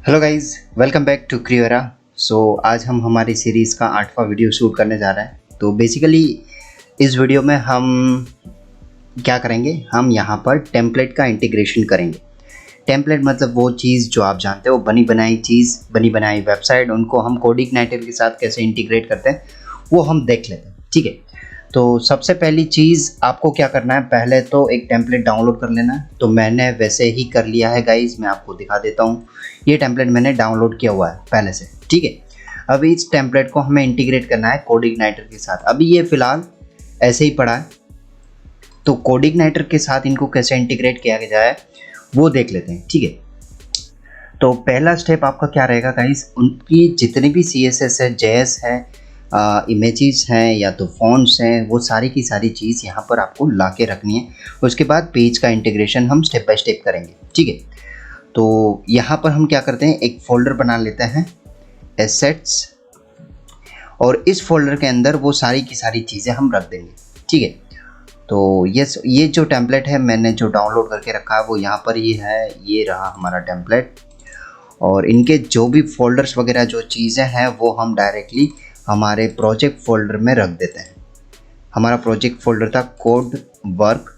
Hello guys, welcome back to Kriyora. आज हम हमारी सीरीज़ का 8वां वीडियो शूट करने जा रहे हैं। तो बेसिकली इस वीडियो में हम क्या करेंगे, हम यहाँ पर टेम्पलेट का इंटीग्रेशन करेंगे। टेम्पलेट मतलब वो चीज़ जो आप जानते हो, बनी बनाई चीज़, बनी बनाई वेबसाइट, उनको हम कोडिग्नाइटर के साथ कैसे इंटीग्रेट करते हैं वो हम देख लेते हैं। ठीक है, तो सबसे पहली चीज़ आपको क्या करना है, पहले तो एक टेम्पलेट डाउनलोड कर लेना है। तो मैंने वैसे ही कर लिया है गाइस, मैं आपको दिखा देता हूँ। ये टेम्पलेट मैंने डाउनलोड किया हुआ है पहले से। ठीक है, अभी इस टेम्पलेट को हमें इंटीग्रेट करना है कोडिग्नाइटर के साथ। अभी ये फ़िलहाल ऐसे ही पड़ा है, तो कोडिग्नाइटर के साथ इनको कैसे इंटीग्रेट किया जाए वो देख लेते हैं। ठीक है, तो पहला स्टेप आपका क्या रहेगा गाइस, उनकी जितनी भी CSS है, JS है, इमेजेस हैं या तो फॉन्ट्स हैं, वो सारी की सारी चीज़ यहाँ पर आपको ला के रखनी है। उसके बाद पेज का इंटीग्रेशन हम स्टेप बाय स्टेप करेंगे। ठीक है, तो यहाँ पर हम क्या करते हैं, एक फ़ोल्डर बना लेते हैं एसेट्स, और इस फोल्डर के अंदर वो सारी की सारी चीज़ें हम रख देंगे। ठीक है, तो ये जो टेम्पलेट है मैंने जो डाउनलोड करके रखा है वो यहाँ पर ही है। ये रहा हमारा टेम्पलेट, और इनके जो भी फोल्डर्स वगैरह जो चीज़ें हैं वो हम डायरेक्टली हमारे प्रोजेक्ट फोल्डर में रख देते हैं। हमारा प्रोजेक्ट फोल्डर था कोड वर्क,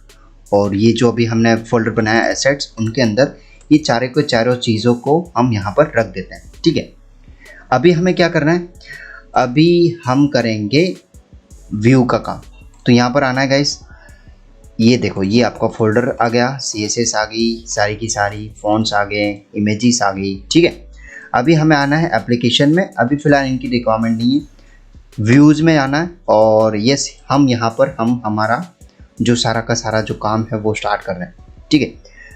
और ये जो अभी हमने फोल्डर बनाया एसेट्स, उनके अंदर ये चारों चीज़ों को हम यहाँ पर रख देते हैं। ठीक है, अभी हमें क्या करना है, अभी हम करेंगे व्यू का काम। तो यहाँ पर आना है गाइस, ये देखो, ये आपका फोल्डर आ गया, CSS आ गई, सारी की सारी फॉन्ट्स आ गए, इमेजेस आ गई। ठीक है, अभी हमें आना है एप्लीकेशन में। अभी फ़िलहाल इनकी रिक्वायरमेंट नहीं है, व्यूज़ में आना है। और यस, हम यहाँ पर हमारा जो सारा का सारा जो काम है वो स्टार्ट कर रहे हैं। ठीक है,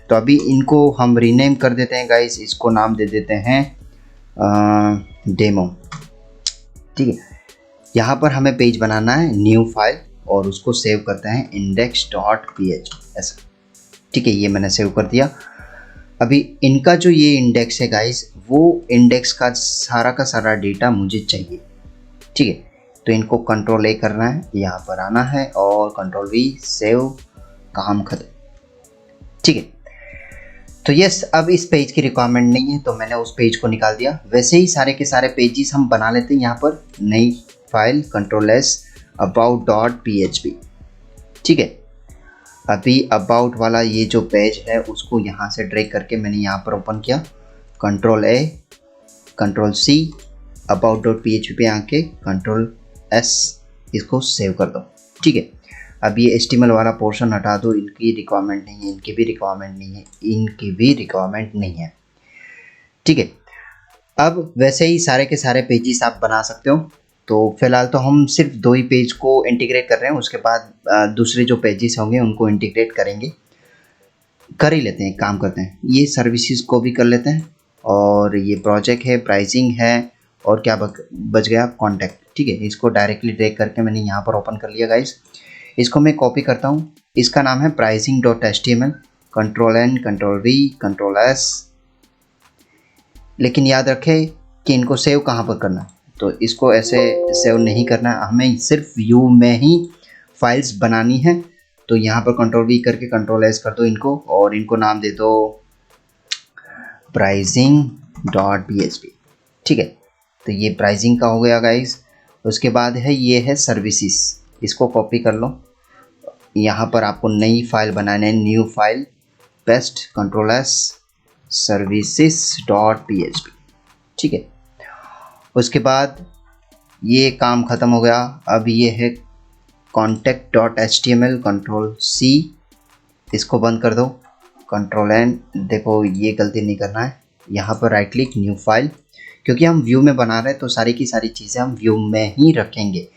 तो अभी इनको हम रीनेम कर देते हैं गाइस, इसको नाम दे देते हैं डेमो। ठीक है, यहाँ पर हमें पेज बनाना है, न्यू फाइल, और उसको सेव करते हैं index.php ऐसा। ठीक है, ये मैंने सेव कर दिया। अभी इनका जो ये इंडेक्स है गाइस, वो इंडेक्स का सारा डेटा मुझे चाहिए। ठीक है, तो इनको Ctrl+A करना है, यहाँ पर आना है और Ctrl+V, सेव, काम खत्म। ठीक है, तो यस, अब इस पेज की रिक्वायरमेंट नहीं है तो मैंने उस पेज को निकाल दिया। वैसे ही सारे के सारे पेजेस हम बना लेते हैं। यहाँ पर नई फाइल, Ctrl+S, about.php। ठीक है, अभी अबाउट वाला ये जो पेज है उसको यहाँ से ड्रैग करके मैंने यहाँ पर ओपन किया, Ctrl+A, Ctrl+C, about.php पे आके Ctrl+S, इसको सेव कर दो। ठीक है, अब ये HTML वाला पोर्शन हटा दो, इनकी रिक्वायरमेंट नहीं है, इनकी भी रिक्वायरमेंट नहीं है, इनकी भी रिक्वायरमेंट नहीं है। ठीक है, अब वैसे ही सारे के सारे पेजेस आप बना सकते हो। तो फिलहाल तो हम सिर्फ 2 ही पेज को इंटीग्रेट कर रहे हैं, उसके बाद दूसरे जो पेजेस होंगे उनको इंटीग्रेट करेंगे। कर ही लेते हैं, काम करते हैं। ये सर्विसेज को भी कर लेते हैं, और ये प्रोजेक्ट है, प्राइसिंग है, और क्या बच गया, कॉन्टैक्ट। ठीक है, इसको डायरेक्टली ड्रैग करके मैंने यहाँ पर ओपन कर लिया गाइस। इसको मैं कॉपी करता हूँ, इसका नाम है pricing.html, Ctrl+N, Ctrl+V, Ctrl+S। लेकिन याद रखें कि इनको सेव कहाँ पर करना है, तो इसको ऐसे सेव नहीं करना है, हमें सिर्फ व्यू में ही फाइल्स बनानी है। तो यहाँ पर Ctrl+V करके Ctrl+S कर दो इनको, और इनको नाम दे दो pricing.php। ठीक है, तो ये प्राइसिंग का हो गया गाइस। उसके बाद है, ये है सर्विसेज, इसको कॉपी कर लो, यहाँ पर आपको नई फाइल बनाना है, new file, paste, Ctrl+S, services.php। ठीक है, उसके बाद ये काम ख़त्म हो गया। अब ये है contact.html, Ctrl+C, इसको बंद कर दो, Ctrl+N। देखो, ये गलती नहीं करना है, यहाँ पर राइट क्लिक, न्यू फाइल, क्योंकि हम व्यू में बना रहे हैं तो सारी की सारी चीज़ें हम व्यू में ही रखेंगे।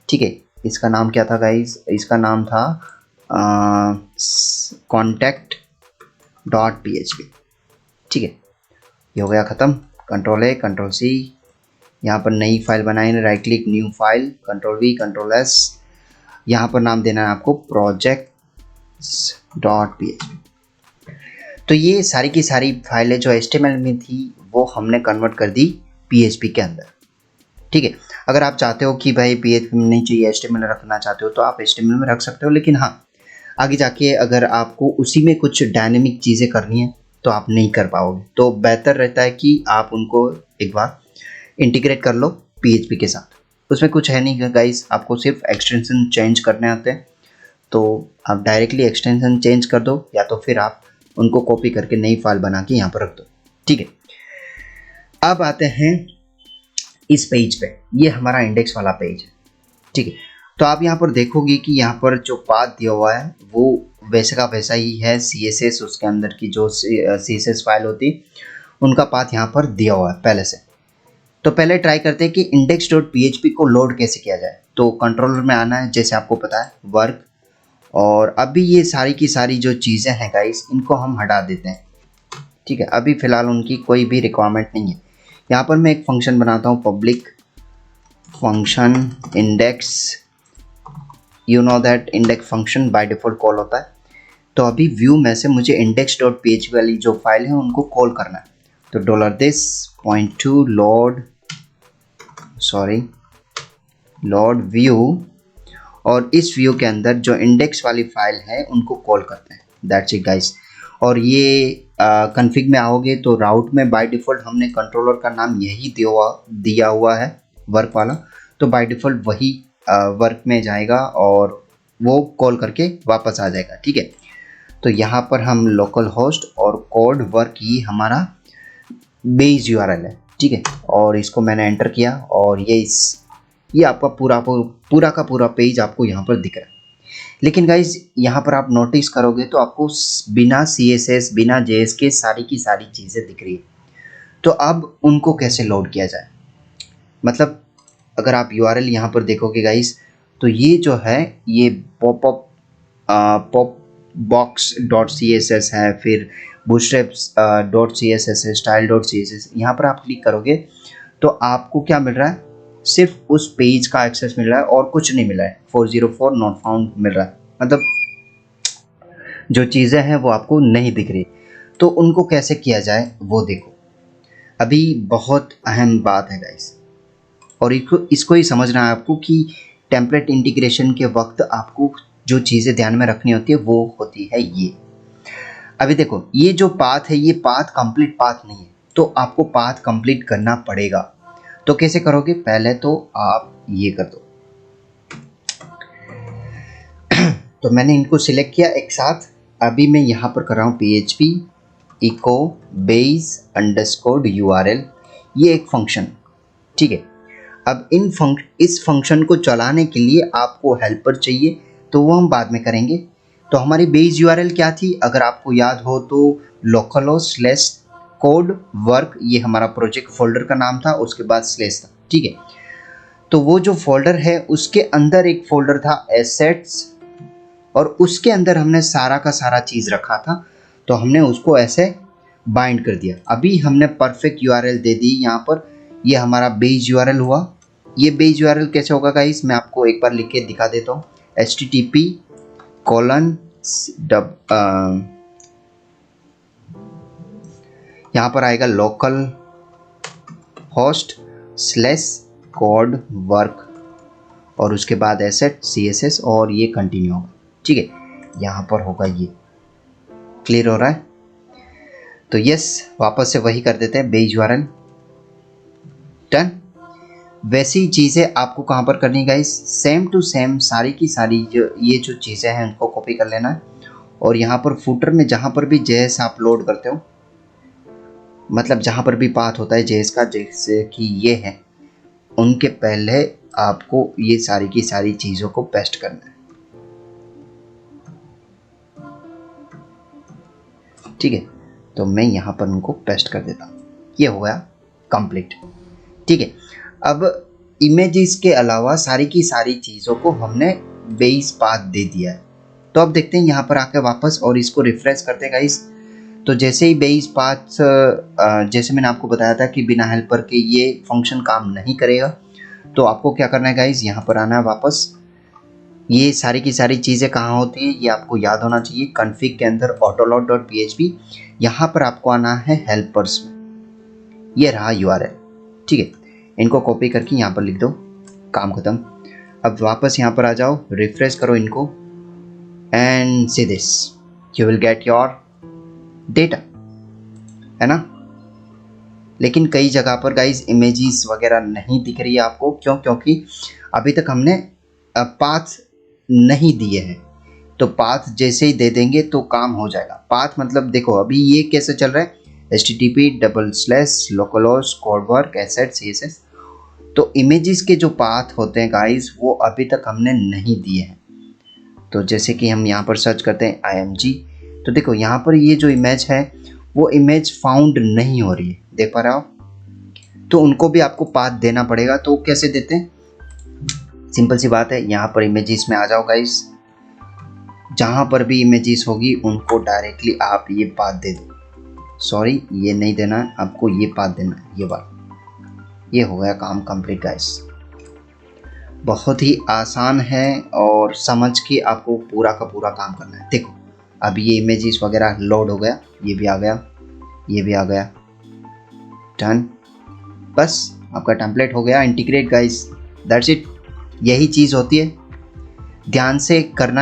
ठीक है, इसका नाम क्या था गाइस, इसका नाम था contact.php। ठीक है, ये हो गया ख़त्म। Ctrl+A, Ctrl+C, यहाँ पर नई फाइल बनाई, right click, new file, Ctrl+V, Ctrl+S, यहाँ पर नाम देना है आपको projects.php। तो ये सारी की सारी फाइलें जो HTML में थी वो हमने कन्वर्ट कर दी PHP के अंदर। ठीक है, अगर आप चाहते हो कि भाई PHP में नहीं चाहिए, HTML रखना चाहते हो, तो आप HTML में रख सकते हो। लेकिन हाँ, आगे जाके अगर आपको उसी में कुछ डायनेमिक चीज़ें करनी है तो आप नहीं कर पाओगे। तो बेहतर रहता है कि आप उनको एक बार इंटीग्रेट कर लो PHP के साथ। उसमें कुछ है नहीं गाइस, आपको सिर्फ एक्सटेंशन चेंज करने आते हैं, तो आप डायरेक्टली एक्सटेंशन चेंज कर दो या तो फिर आप उनको कॉपी करके नई फाइल बना के यहाँ पर रख दो। ठीक है, अब आते हैं इस पेज पे। ये हमारा इंडेक्स वाला पेज है। ठीक है, तो आप यहाँ पर देखोगे कि यहाँ पर जो पाथ दिया हुआ है वो वैसे का वैसा ही है। CSS उसके अंदर की जो CSS फाइल होती उनका पाथ यहाँ पर दिया हुआ है पहले से। तो पहले ट्राई करते हैं कि index.php को लोड कैसे किया जाए। तो कंट्रोलर में आना है, जैसे आपको पता है, वर्क, और अभी ये सारी की सारी जो चीज़ें हैं गाइस इनको हम हटा देते हैं। ठीक है, अभी फ़िलहाल उनकी कोई भी रिक्वायरमेंट नहीं है। यहाँ पर मैं एक फंक्शन बनाता हूँ, public function index. You know that index function by default call होता है। तो अभी व्यू में से मुझे index.php वाली जो फाइल है उनको कॉल करना है। तो $this.2 लोड व्यू, और इस व्यू के अंदर जो इंडेक्स वाली फाइल है उनको कॉल करते हैं। That's it guys. और ये कन्फिग में आओगे तो राउट में बाय डिफ़ॉल्ट हमने कंट्रोलर का नाम यही दिया हुआ है, वर्क वाला। तो बाय डिफ़ॉल्ट वही वर्क में जाएगा और वो कॉल करके वापस आ जाएगा। ठीक है, तो यहाँ पर हम लोकल होस्ट और कोड वर्क ही हमारा बेस URL है। ठीक है, और इसको मैंने एंटर किया और ये आपका पूरा का पूरा पेज आपको यहाँ पर दिख रहा है। लेकिन गाइज यहाँ पर आप नोटिस करोगे तो आपको बिना CSS बिना JS के सारी की सारी चीज़ें दिख रही है। तो अब उनको कैसे लोड किया जाए, मतलब अगर आप URL यहाँ पर देखोगे गाइज, तो ये जो है ये popbox.css है, फिर bootstraps.css है, style.css। यहाँ पर आप क्लिक करोगे तो आपको क्या मिल रहा है, सिर्फ उस पेज का एक्सेस मिल रहा है और कुछ नहीं मिला है। 404 नॉट फाउंड मिल रहा है, मतलब जो चीज़ें हैं वो आपको नहीं दिख रही। तो उनको कैसे किया जाए वो देखो, अभी बहुत अहम बात है गाइस, और इसको ही समझना है आपको कि टेम्पलेट इंटीग्रेशन के वक्त आपको जो चीज़ें ध्यान में रखनी होती है वो होती है ये। अभी देखो ये जो पाथ है ये पाथ कंप्लीट पाथ नहीं है, तो आपको पाथ कंप्लीट करना पड़ेगा। तो कैसे करोगे, पहले तो आप ये कर दो। तो मैंने इनको सिलेक्ट किया एक साथ। अभी मैं यहाँ पर कर रहा हूँ PHP echo base_URL, ये एक फंक्शन। ठीक है, अब इस फंक्शन को चलाने के लिए आपको हेल्पर चाहिए, तो वो हम बाद में करेंगे। तो हमारी बेस URL क्या थी, अगर आपको याद हो तो localhost/code work, ये हमारा प्रोजेक्ट फोल्डर का नाम था, उसके बाद स्लैश था। ठीक है, तो वो जो फोल्डर है उसके अंदर एक फोल्डर था एसेट्स, और उसके अंदर हमने सारा का सारा चीज़ रखा था, तो हमने उसको ऐसे बाइंड कर दिया। अभी हमने परफेक्ट URL दे दी यहाँ पर, ये हमारा बेस URL हुआ। ये बेस URL कैसे होगा गाइस, मैं आपको एक बार लिख के दिखा देता हूँ। http: यहाँ पर आएगा लोकल host/code work, और उसके बाद एसेट CSS, और ये कंटिन्यू होगा। ठीक है, यहाँ पर होगा ये। क्लियर हो रहा है? तो यस, वापस से वही कर देते हैं, बेस URL डन। वैसी चीज़ें आपको कहाँ पर करनी है गाइस, सेम टू सेम सारी की सारी ये जो चीज़ें हैं उनको कॉपी कर लेना है, और यहाँ पर फुटर में जहाँ पर भी JS आप लोड करते हो, मतलब जहाँ पर भी पाथ होता है JS का, जैसे कि ये है, उनके पहले आपको ये सारी की सारी चीज़ों को पेस्ट करना है। ठीक है, तो मैं यहाँ पर उनको पेस्ट कर देता हूँ, ये हो गया कंप्लीट। ठीक है, अब इमेजेस के अलावा सारी की सारी चीज़ों को हमने बेस पाथ दे दिया है। तो अब देखते हैं यहाँ पर आकर वापस, और इसको रिफ्रेश करते हैं गाइस। तो जैसे ही बेस पाथ, जैसे मैंने आपको बताया था कि बिना हेल्पर के ये फंक्शन काम नहीं करेगा, तो आपको क्या करना है गाइस, यहाँ पर आना है वापस। ये सारी की सारी चीज़ें कहाँ होती हैं ये आपको याद होना चाहिए। कॉन्फ़िग के अंदर autoload.php, यहाँ पर आपको आना है हेल्पर्स में, ये रहा URL। ठीक है, इनको कॉपी करके यहाँ पर लिख दो, काम ख़त्म। अब वापस यहाँ पर आ जाओ, रिफ्रेश करो इनको, and see this, you will get your data. है ना। लेकिन कई जगह पर गाइस इमेजेस वगैरह नहीं दिख रही है आपको, क्योंकि अभी तक हमने पाथ नहीं दिए हैं। तो पाथ जैसे ही दे देंगे तो काम हो जाएगा। पाथ मतलब देखो अभी ये कैसे चल रहा है, http://localhost codework assets css। तो इमेजेस के जो पाथ होते हैं गाइस वो अभी तक हमने नहीं दिए हैं। तो जैसे कि हम यहाँ पर सर्च करते हैं img, तो देखो यहाँ पर ये जो इमेज है वो इमेज फाउंड नहीं हो रही है, देख पा रहे हो। तो उनको भी आपको पाथ देना पड़ेगा। तो कैसे देते हैं, सिंपल सी बात है, यहाँ पर इमेजेस में आ जाओ गाइस। जहाँ पर भी इमेजेस होगी उनको डायरेक्टली आप ये पाथ दे दो। सॉरी ये नहीं देना है आपको, ये पाथ देना है, ये वाला। ये हो गया काम कंप्लीट गाइस। बहुत ही आसान है और समझ के आपको पूरा का पूरा काम करना है। देखो अब ये इमेजेस वगैरह लोड हो गया, ये भी आ गया, ये भी आ गया, डन। बस आपका टेम्पलेट हो गया इंटीग्रेट गाइस, दैट्स इट। यही चीज़ होती है, ध्यान से करना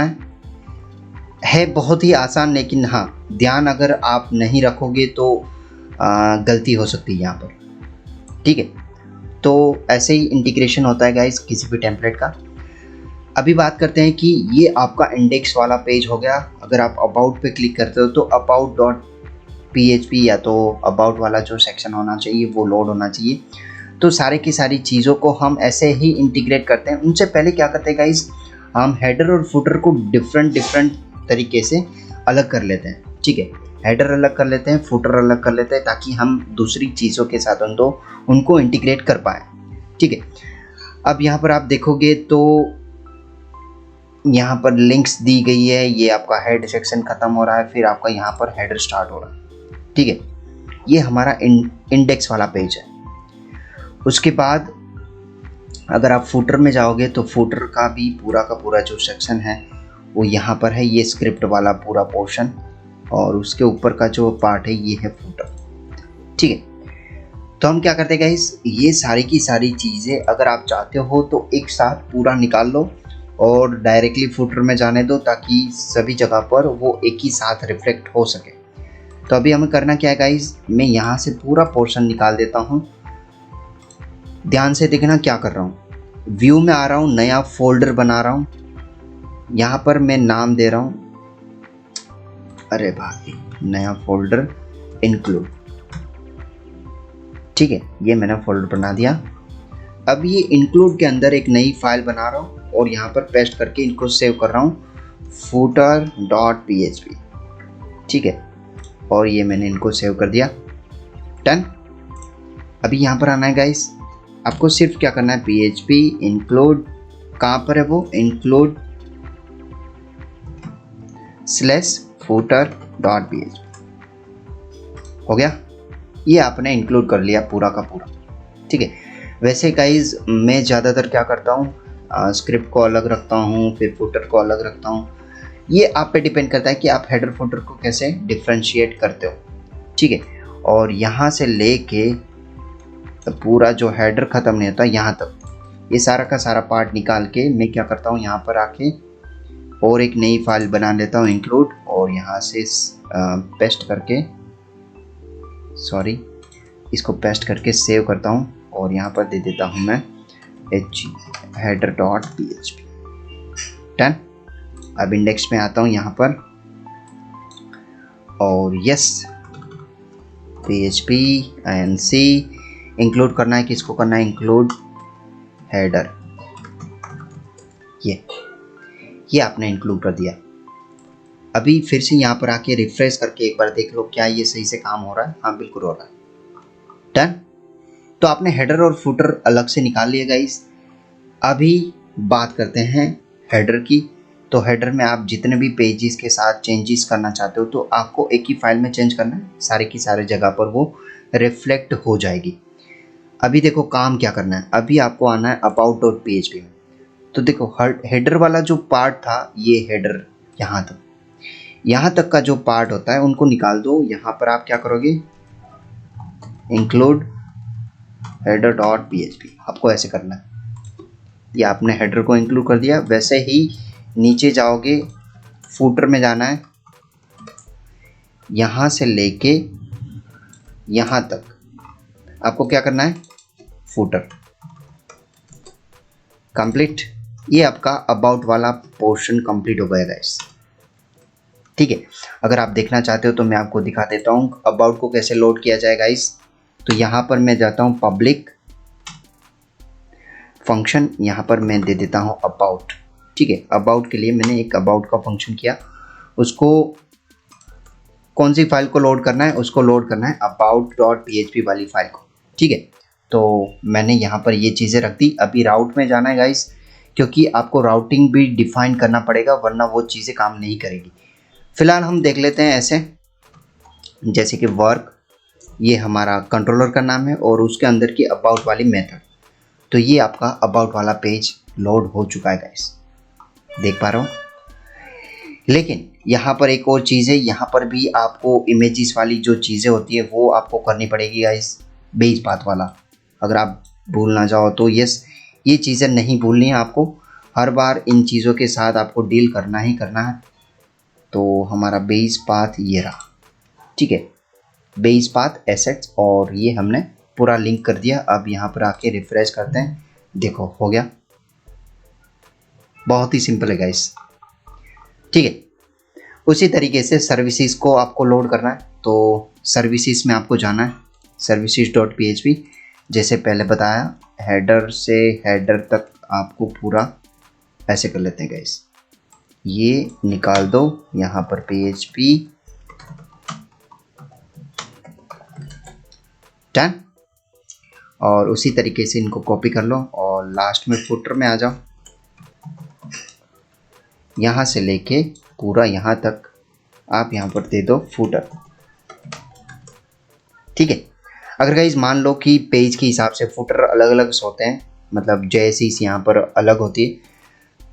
है बहुत ही आसान। लेकिन हाँ, ध्यान अगर आप नहीं रखोगे तो गलती हो सकती है यहाँ पर, ठीक है। तो ऐसे ही इंटीग्रेशन होता है गाइस किसी भी टेम्पलेट का। अभी बात करते हैं कि ये आपका इंडेक्स वाला पेज हो गया। अगर आप अबाउट पे क्लिक करते हो तो about.php या तो अबाउट वाला जो सेक्शन होना चाहिए वो लोड होना चाहिए। तो सारे की सारी चीज़ों को हम ऐसे ही इंटीग्रेट करते हैं। उनसे पहले क्या करते हैं गाइस, हम हेडर और फुटर को डिफरेंट तरीके से अलग कर लेते हैं, ठीक है। हेडर अलग कर लेते हैं, फुटर अलग कर लेते हैं, ताकि हम दूसरी चीज़ों के साथ उनको इंटीग्रेट कर पाएँ, ठीक है। अब यहाँ पर आप देखोगे तो यहाँ पर लिंक्स दी गई है। ये आपका हेड सेक्शन ख़त्म हो रहा है, फिर आपका यहाँ पर हेडर स्टार्ट हो रहा है, ठीक है। ये हमारा इंडेक्स वाला पेज है। उसके बाद अगर आप फुटर में जाओगे तो फुटर का भी पूरा का पूरा जो सेक्शन है वो यहाँ पर है, ये स्क्रिप्ट वाला पूरा पोर्शन, और उसके ऊपर का जो पार्ट है ये है फुटर, ठीक है। तो हम क्या करते हैं गाइस, ये सारी की सारी चीज़ें अगर आप चाहते हो तो एक साथ पूरा निकाल लो और डायरेक्टली फुटर में जाने दो, ताकि सभी जगह पर वो एक ही साथ रिफ्लेक्ट हो सके। तो अभी हमें करना क्या है गाइस, मैं यहाँ से पूरा पोर्शन निकाल देता हूँ। ध्यान से देखना क्या कर रहा हूँ, व्यू में आ रहा हूँ, नया फोल्डर बना रहा हूँ। यहाँ पर मैं नाम दे रहा हूँ, अरे भाई, नया फोल्डर इंक्लूड, ठीक है। ये मैंने फोल्डर बना दिया। अब ये इंक्लूड के अंदर एक नई फाइल बना रहा हूँ और यहाँ पर पेस्ट करके इनको सेव कर रहा हूँ, footer.php, ठीक है। और ये मैंने इनको सेव कर दिया, डन। अभी यहाँ पर आना है गाइस, आपको सिर्फ क्या करना है, php इंक्लूड, कहाँ पर है वो, इंक्लूड /footer.php, हो गया। ये आपने इंक्लूड कर लिया पूरा का पूरा, ठीक है। वैसे गाइज मैं ज़्यादातर क्या करता हूँ, स्क्रिप्ट को अलग रखता हूँ, फिर फुटर को अलग रखता हूँ। ये आप पे डिपेंड करता है कि आप हेडर फुटर को कैसे डिफ्रेंशिएट करते हो, ठीक है। और यहाँ से लेके पूरा जो हेडर ख़त्म नहीं होता यहाँ तक, ये सारा का सारा पार्ट निकाल के मैं क्या करता हूँ, यहाँ पर आके और एक नई फाइल बना लेता हूँ इंक्लूड, और यहाँ से पेस्ट करके, सॉरी, इसको पेस्ट करके सेव करता हूँ और यहाँ पर दे देता हूँ मैं header.php, डन। अब इंडेक्स में आता हूँ यहाँ पर, और यस, php inc इंक्लूड करना है, किसको करना है, इंक्लूड हेडर, ये आपने इंक्लूड कर दिया। अभी फिर से यहाँ पर आके रिफ्रेश करके एक बार देख लो क्या ये सही से काम हो रहा है। हाँ बिल्कुल हो रहा है, डन। तो आपने हेडर और फुटर अलग से निकाल लिया गाइस। अभी बात करते हैं हेडर की। तो हेडर में आप जितने भी पेजेस के साथ चेंजेस करना चाहते हो तो आपको एक ही फाइल में चेंज करना है, सारे की सारे जगह पर वो रिफ्लेक्ट हो जाएगी। अभी देखो काम क्या करना है, अभी आपको आना है about.php में। तो देखो हेडर वाला जो पार्ट था, ये हेडर यहाँ तक का जो पार्ट होता है उनको निकाल दो। यहाँ पर आप क्या करोगे, इंक्लूड header.php, आपको ऐसे करना है। ये आपने हेडर को इंक्लूड कर दिया। वैसे ही नीचे जाओगे, फुटर में जाना है, यहाँ से लेके यहाँ तक आपको क्या करना है, फुटर कंप्लीट। ये आपका अबाउट वाला पोर्शन कंप्लीट हो गया गाइस, ठीक है। अगर आप देखना चाहते हो तो मैं आपको दिखा देता हूँ अबाउट को कैसे लोड किया जाए गाइस। तो यहाँ पर मैं जाता हूँ पब्लिक फंक्शन, यहाँ पर मैं दे देता हूँ अबाउट, ठीक है। अबाउट के लिए मैंने एक अबाउट का फंक्शन किया, उसको कौन सी फाइल को लोड करना है, उसको लोड करना है about.php वाली फाइल को, ठीक है। तो मैंने यहाँ पर ये चीज़ें रख दी। अभी राउट में जाना है गाइस, क्योंकि आपको राउटिंग भी डिफाइन करना पड़ेगा वरना वो चीज़ें काम नहीं करेगी। फिलहाल हम देख लेते हैं ऐसे, जैसे कि वर्क, ये हमारा कंट्रोलर का नाम है और उसके अंदर की अबाउट वाली मेथड। तो ये आपका अबाउट वाला पेज लोड हो चुका है गाइस, देख पा रहा हूँ। लेकिन यहाँ पर एक और चीज़ है, यहाँ पर भी आपको इमेजेस वाली जो चीज़ें होती है वो आपको करनी पड़ेगी गाइस, बेस पाथ वाला। अगर आप भूल ना जाओ तो यस, ये चीज़ें नहीं भूलनी है आपको, हर बार इन चीज़ों के साथ आपको डील करना ही करना है। तो हमारा बेस पाथ ये रहा, ठीक है, बेस पाथ एसेट्स, और ये हमने पूरा लिंक कर दिया। अब यहाँ पर आके रिफ्रेश करते हैं, देखो हो गया, बहुत ही सिंपल है गाइस, ठीक है। उसी तरीके से सर्विसेज को आपको लोड करना है। तो सर्विसेज में आपको जाना है, services.php, जैसे पहले बताया हेडर से हेडर तक आपको पूरा ऐसे कर लेते हैं गाइस, ये निकाल दो यहाँ पर php डन। और उसी तरीके से इनको कॉपी कर लो और लास्ट में फुटर में आ जाओ, यहाँ से लेके पूरा यहाँ तक आप यहाँ पर दे दो फुटर, ठीक है। अगर गाइस मान लो कि पेज के हिसाब से फुटर अलग अलग होते हैं, मतलब जैसे इस यहाँ पर अलग होती है,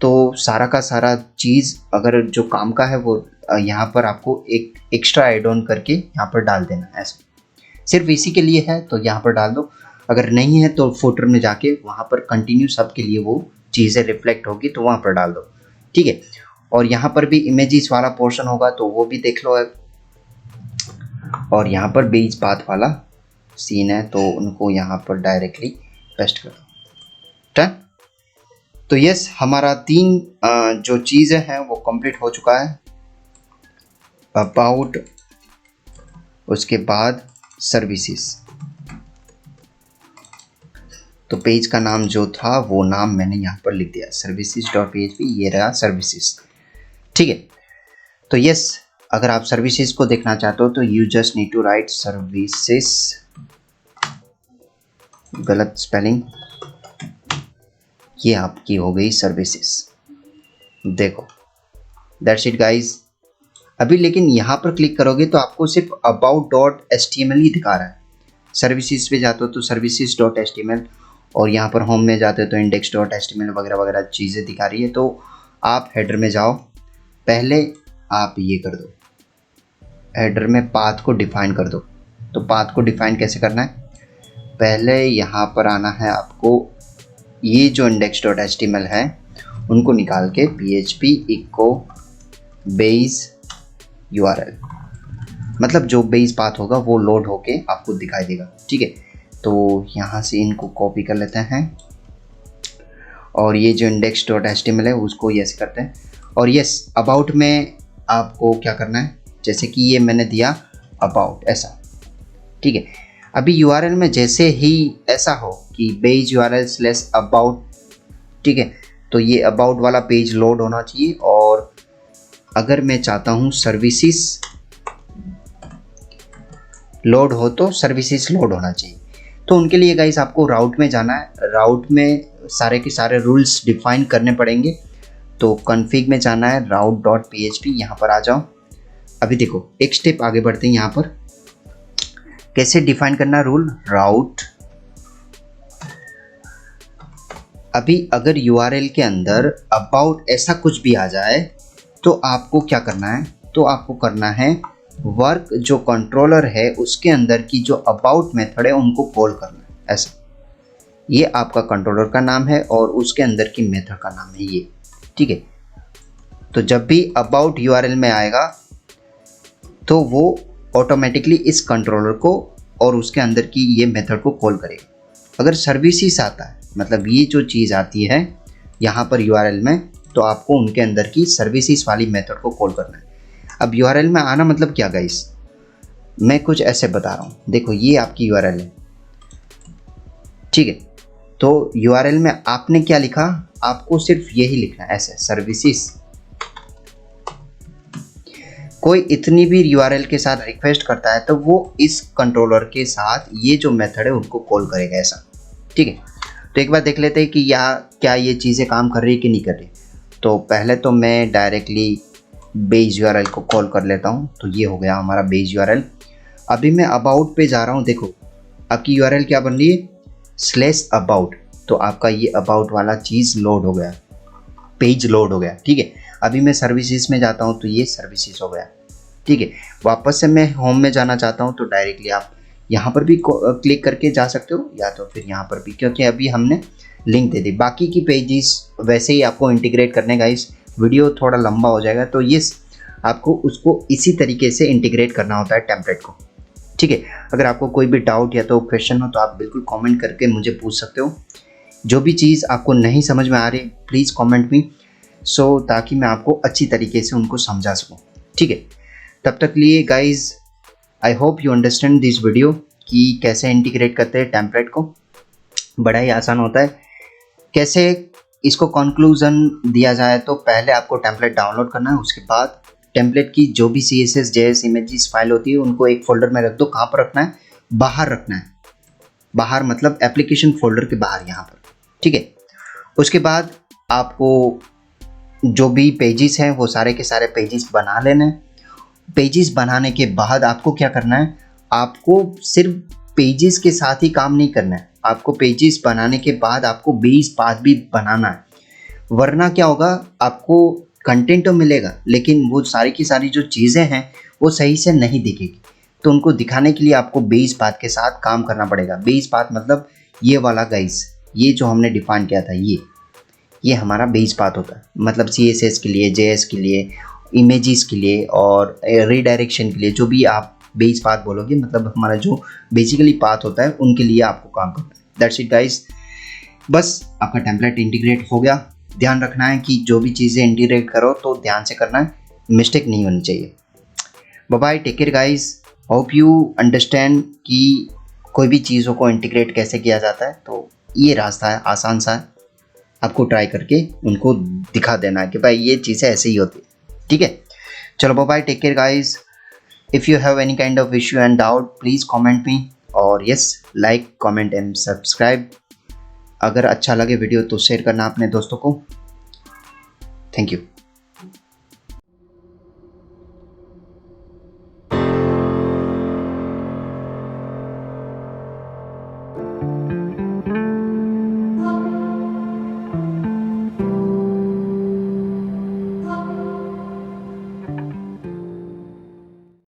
तो सारा का सारा चीज़ अगर जो काम का है वो यहाँ पर आपको एक एक्स्ट्रा एड ऑन करके यहाँ पर डाल देना, ऐसा सिर्फ इसी के लिए है तो यहाँ पर डाल दो। अगर नहीं है तो फुटर में जाके वहाँ पर कंटिन्यू सब के लिए वो चीज़ें रिफ्लेक्ट होगी तो वहाँ पर डाल दो, ठीक है। और यहाँ पर भी इमेजेस वाला पोर्शन होगा तो वो भी देख लो। और यहाँ पर बेस पाथ वाला सीन है तो उनको यहाँ पर डायरेक्टली पेस्ट करो, ठीक। तो यस, हमारा 3 जो चीज़ें हैं वो कंप्लीट हो चुका है, अबाउट, उसके बाद सर्विसेज। तो पेज का नाम जो था वो नाम मैंने यहाँ पर लिख दिया, services.php, ये रहा सर्विसेज, ठीक है। तो यस, अगर आप सर्विसेज को देखना चाहते हो तो you just need to write services, गलत स्पेलिंग, ये आपकी हो गई सर्विसेज, देखो दैट्स इट गाइज। अभी लेकिन यहाँ पर क्लिक करोगे तो आपको सिर्फ about.html ही दिखा रहा है। सर्विसेज पे जाते हो तो services.html, और यहाँ पर होम में जाते हो तो index.html वगैरह वगैरह चीज़ें दिखा रही है। तो आप हेडर में जाओ, पहले आप ये कर दो, हेडर में पाथ को डिफाइन कर दो। तो पाथ को डिफाइन कैसे करना है, पहले यहाँ पर आना है आपको, ये जो index.html है उनको निकाल के php echo base URL, मतलब जो बेस पाथ होगा वो लोड होके आपको दिखाई देगा, ठीक है। तो यहाँ से इनको कॉपी कर लेते हैं और ये जो index.html है उसको यस करते हैं। और यस, अबाउट में आपको क्या करना है, जैसे कि ये मैंने दिया अबाउट ऐसा, ठीक है। अभी URL में जैसे ही ऐसा हो कि बेस URL/about, ठीक है, तो ये अबाउट वाला पेज लोड होना चाहिए। और अगर मैं चाहता हूँ सर्विसेज लोड हो तो सर्विसेज लोड होना चाहिए। तो उनके लिए गाइस आपको राउट में जाना है, राउट में सारे के सारे रूल्स डिफाइन करने पड़ेंगे। तो कॉन्फ़िग में जाना है, route.php, यहाँ पर आ जाओ। अभी देखो एक स्टेप आगे बढ़ते हैं, यहाँ पर कैसे डिफाइन करना रूल, राउट। अभी अगर URL के अंदर अबाउट ऐसा कुछ भी आ जाए तो आपको क्या करना है, तो आपको करना है वर्क जो कंट्रोलर है उसके अंदर की जो अबाउट मेथड है उनको कॉल करना है, ऐसा। ये आपका कंट्रोलर का नाम है और उसके अंदर की मेथड का नाम है ये, ठीक है। तो जब भी अबाउट URL में आएगा तो वो ऑटोमेटिकली इस कंट्रोलर को और उसके अंदर की ये मेथड को कॉल करेगा। अगर सर्विसेज आता है, मतलब ये जो चीज़ आती है यहाँ पर URL में, तो आपको उनके अंदर की सर्विसेज वाली मेथड को कॉल करना है। अब URL में आना मतलब क्या गाइस, मैं कुछ ऐसे बता रहा हूँ। देखो ये आपकी URL है, ठीक है। तो URL में आपने क्या लिखा, आपको सिर्फ यही लिखना है ऐसे, सर्विसेज। कोई इतनी भी URL के साथ रिक्वेस्ट करता है तो वो इस कंट्रोलर के साथ ये जो मेथड है उनको कॉल करेगा ऐसा, ठीक है। तो एक बार देख लेते हैं कि क्या ये चीज़ें काम कर रही है कि नहीं कर रही। तो पहले तो मैं डायरेक्टली बेस URL को कॉल कर लेता हूँ। तो ये हो गया हमारा बेस URL। अभी मैं अबाउट पे जा रहा हूँ। देखो आपकी URL क्या बन रही है, /about। तो आपका ये अबाउट वाला चीज़ लोड हो गया, पेज लोड हो गया, ठीक है। अभी मैं सर्विसेज में जाता हूँ तो ये सर्विसेज हो गया, ठीक है। वापस से मैं होम में जाना चाहता हूँ तो डायरेक्टली आप यहाँ पर भी क्लिक करके जा सकते हो, या तो फिर यहाँ पर भी, क्योंकि अभी हमने लिंक दे दी। बाकी की पेजेस वैसे ही आपको इंटीग्रेट करने का, इस वीडियो थोड़ा लंबा हो जाएगा, तो ये आपको उसको इसी तरीके से इंटीग्रेट करना होता है टेम्पलेट को, ठीक है। अगर आपको कोई भी डाउट या तो क्वेश्चन हो तो आप बिल्कुल कमेंट करके मुझे पूछ सकते हो। जो भी चीज़ आपको नहीं समझ में आ रही प्लीज़ कमेंट मी, सो ताकि मैं आपको अच्छी तरीके से उनको समझा सकूं, ठीक है। तब तक लिए guys, I hope you understand this video कि कैसे इंटीग्रेट करते हैं टेम्पलेट को। बड़ा ही आसान होता है। कैसे इसको कंक्लूजन दिया जाए तो पहले आपको टेम्पलेट डाउनलोड करना है, उसके बाद टेम्पलेट की जो भी CSS JS इमेजेस फाइल होती है उनको एक फोल्डर में रख दो। कहाँ पर रखना है, बाहर रखना है। बाहर मतलब एप्लीकेशन फोल्डर के बाहर यहाँ पर, ठीक है। उसके बाद आपको जो भी पेजेस हैं वो सारे के सारे पेजेस बना लेने हैं। पेजेस बनाने के बाद आपको क्या करना है, आपको सिर्फ पेजेस के साथ ही काम नहीं करना है, आपको पेजेस बनाने के बाद आपको बेस पाथ भी बनाना है। वरना क्या होगा, आपको कंटेंट तो मिलेगा लेकिन वो सारी की सारी जो चीज़ें हैं वो सही से नहीं दिखेगी। तो उनको दिखाने के लिए आपको बेस पाथ के साथ काम करना पड़ेगा। बेस पाथ मतलब ये वाला गाइस, ये जो हमने डिफाइन किया था, ये हमारा बेस पाथ होता है। मतलब CSS के लिए, JS के लिए, इमेजेस के लिए और रीडायरेक्शन के लिए, जो भी आप बेस पाथ बोलोगे, मतलब हमारा जो बेसिकली पाथ होता है उनके लिए आपको काम करना है। दैट्स इट गाइस, बस आपका टेम्पलेट इंटीग्रेट हो गया। ध्यान रखना है कि जो भी चीज़ें इंटीग्रेट करो तो ध्यान से करना है, मिस्टेक नहीं होनी चाहिए। Bye bye, take care guys, hope you understand कि कोई भी चीज़ों को इंटीग्रेट कैसे किया जाता है। तो ये रास्ता है, आसान सा है, आपको ट्राई करके उनको दिखा देना है कि भाई ये चीज़ें ऐसे ही होती है, ठीक है। चलो bye bye, take care guys. If you have any kind of issue and doubt please comment me, और yes, like comment and subscribe. अगर अच्छा लगे वीडियो तो शेयर करना अपने दोस्तों को। Thank you.